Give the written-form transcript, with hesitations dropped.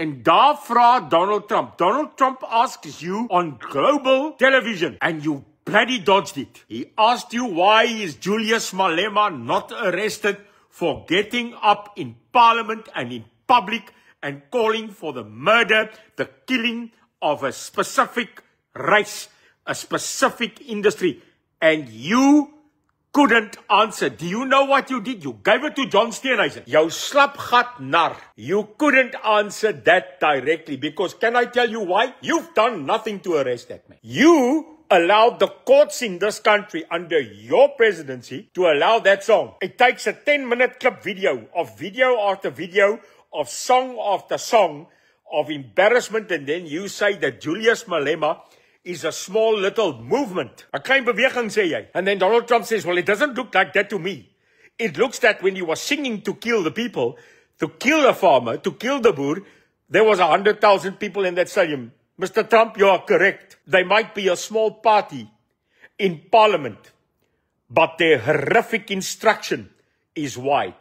En daar vra Donald Trump. Donald Trump asks you on global television and you bloody dodged it. He asked you why is Julius Malema not arrested for getting up in parliament and in public and calling for the murder, the killing of a specific race, a specific industry. And you couldn't answer. Do you know what you did? You gave it to John Steenhuisen. Jou slapgat nar. You couldn't answer that directly because can I tell you why? You've done nothing to arrest that man. You allowed the courts in this country under your presidency to allow that song. It takes a 10-minute clip video after video of song after song of embarrassment, and then you say that Julius Malema is a small little movement. 'n klein beweging sê jy. And then Donald Trump says, well, it doesn't look like that to me. It looks that when you were singing to kill the people, to kill a farmer, to kill the boer, there was 100,000 people in that stadium. Mr. Trump, you are correct. They might be a small party in parliament, but their horrific instruction is wide.